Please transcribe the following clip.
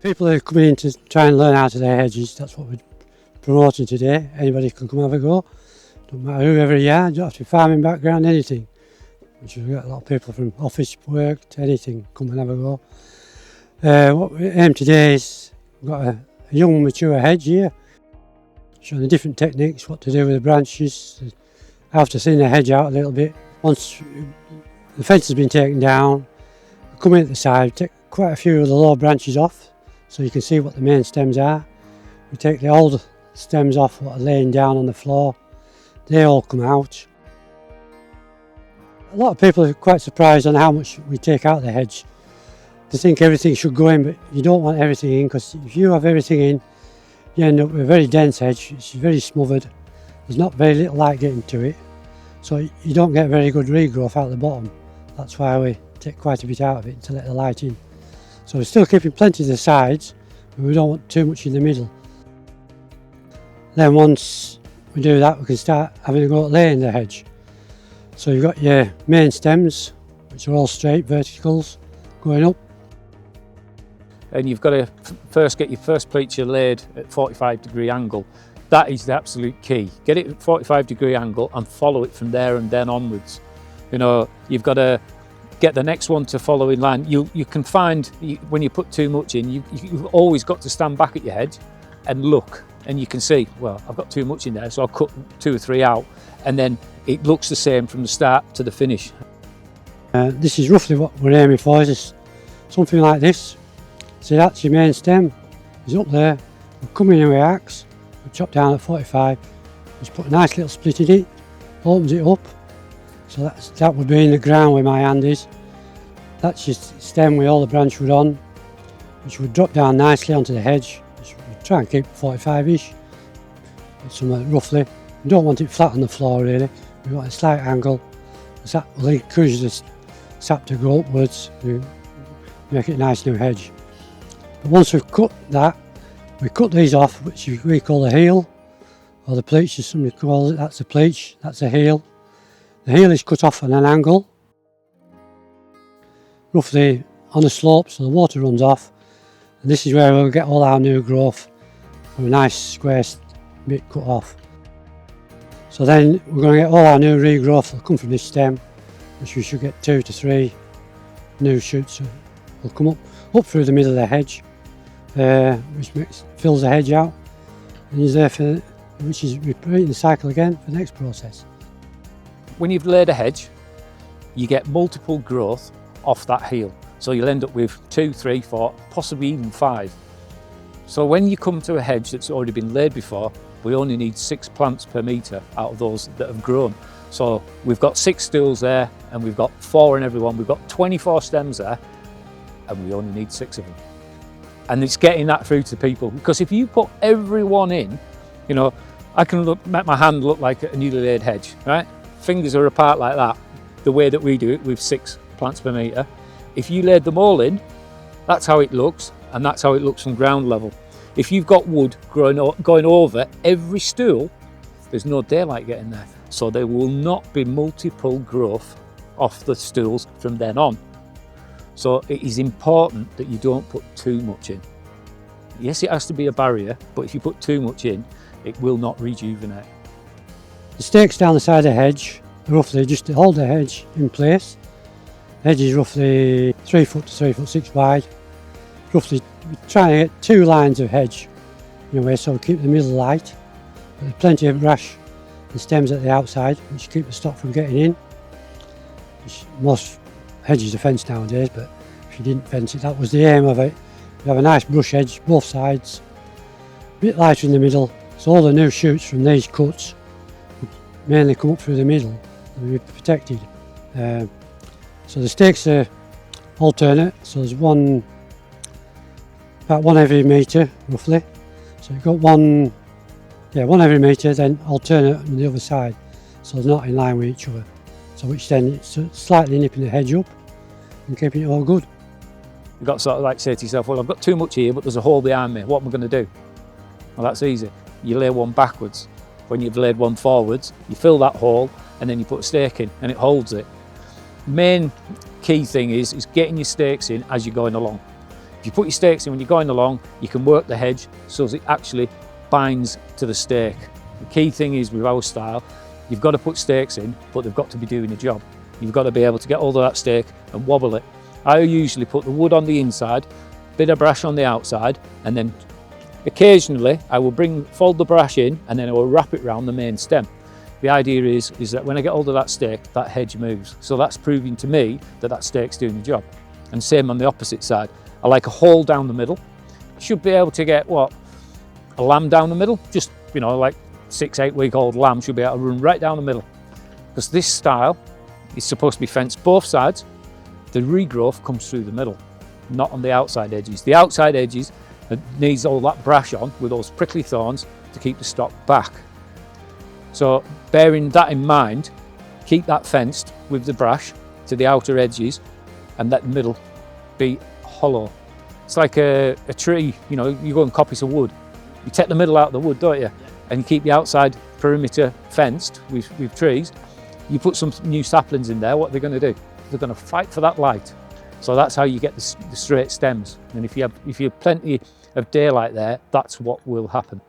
People are coming in to try and learn how to lay hedges. That's what we're promoting today. Anybody can come have a go. Don't matter whoever you are, you don't have to be farming background, anything. Which we've got a lot of people from office work to anything come and have a go. What we aim today is we've got a young mature hedge here, showing the different techniques, what to do with the branches, how to thin the hedge out a little bit. Once the fence has been taken down, we come in at the side, take quite a few of the low branches off so you can see what the main stems are. We take the old stems off what are laying down on the floor, they all come out. A lot of people are quite surprised on how much we take out of the hedge. They think everything should go in, but you don't want everything in, because if you have everything in, you end up with a very dense hedge. It's very smothered. There's not very little light getting to it, so you don't get very good regrowth out the bottom. That's why we take quite a bit out of it to let the light in. So we're still keeping plenty of the sides, but we don't want too much in the middle. Then once we do that, we can start having a go at laying the hedge. So you've got your main stems, which are all straight verticals going up. And you've got to first get your first pleature laid at 45-degree angle. That is the absolute key. Get it at 45-degree angle and follow it from there and then onwards. You know, you've got to get the next one to follow in line. You can find when you put too much in, you've always got to stand back at your hedge and look, and you can see, well, I've got too much in there, so I'll cut 2 or 3 out, and then it looks the same from the start to the finish. This is roughly what we're aiming for, is something like this. So that's your main stem, is up there. We'll come in with axe, we'll chop down at 45, just put a nice little split in it, opens it up. So that would be in the ground where my hand is. That's your stem with all the branchwood on, which would drop down nicely onto the hedge. We'll try and keep 45-ish, somewhere roughly. We don't want it flat on the floor really, we want a slight angle. That will encourage the sap to go upwards to make it a nice new hedge. But once we've cut that, we cut these off, which we call the heel, or the pleach as somebody calls it. That's the pleach, that's the heel. The heel is cut off at an angle, roughly on a slope, so the water runs off, and this is where we'll get all our new growth from a nice square bit cut off. So then we're going to get all our new regrowth will come from this stem, which we should get 2 to 3 new shoots will come up through the middle of the hedge, which fills the hedge out, and is there for, which is repeating the cycle again for the next process. When you've laid a hedge, you get multiple growth off that heel. So you'll end up with 2, 3, 4, possibly even 5. So when you come to a hedge that's already been laid before, we only need 6 plants per metre out of those that have grown. So we've got 6 stools there, and we've got 4 in every one. We've got 24 stems there, and we only need 6 of them. And it's getting that through to people, because if you put everyone in, you know, I can make my hand look like a newly laid hedge, right? Fingers are apart like that, the way that we do it with 6 plants per metre. If you laid them all in, that's how it looks, and that's how it looks from ground level. If you've got wood going over every stool, there's no daylight getting there. So there will not be multiple growth off the stools from then on. So it is important that you don't put too much in. Yes, it has to be a barrier, but if you put too much in, it will not rejuvenate. The stakes down the side of the hedge are roughly just to hold the hedge in place. The hedge is roughly 3 foot to 3'6" wide. Roughly, we're trying to get 2 lines of hedge in a way, so we keep the middle light. But there's plenty of brash and stems at the outside, which keep the stock from getting in. Most hedges are fenced nowadays, but if you didn't fence it, that was the aim of it. You have a nice brush hedge, both sides, a bit lighter in the middle, so all the new shoots from these cuts would mainly come up through the middle and be protected. So the stakes are alternate, so there's about one every metre roughly. So you've got one every metre, then alternate on the other side, so they're not in line with each other. So which then it's slightly nipping the hedge up and keeping it all good. You've got to sort of like say to yourself, well, I've got too much here, but there's a hole behind me. What am I going to do? Well, that's easy. You lay one backwards. When you've laid one forwards, you fill that hole and then you put a stake in and it holds it. Main key thing is getting your stakes in as you're going along. If you put your stakes in when you're going along, you can work the hedge so that it actually binds to the stake. The key thing is with our style, you've got to put stakes in, but they've got to be doing the job. You've got to be able to get hold of that stake and wobble it. I usually put the wood on the inside, bit of brash on the outside, and then occasionally I will fold the brash in and then I will wrap it around the main stem. The idea is that when I get hold of that stake, that hedge moves. So that's proving to me that that stake's doing the job. And same on the opposite side. I like a hole down the middle. You should be able to get, what, a lamb down the middle? Just, you know, like 6-8 week old lamb should be able to run right down the middle. Because this style is supposed to be fenced both sides. The regrowth comes through the middle, not on the outside edges. The outside edges needs all that brash on with those prickly thorns to keep the stock back. So bearing that in mind, keep that fenced with the brash to the outer edges and let the middle be hollow. It's like a tree, you know, you go and copy some wood. You take the middle out of the wood, don't you? And you keep the outside perimeter fenced with trees. You put some new saplings in there, what are they going to do? They're going to fight for that light. So that's how you get the straight stems. And if you have plenty of daylight there, that's what will happen.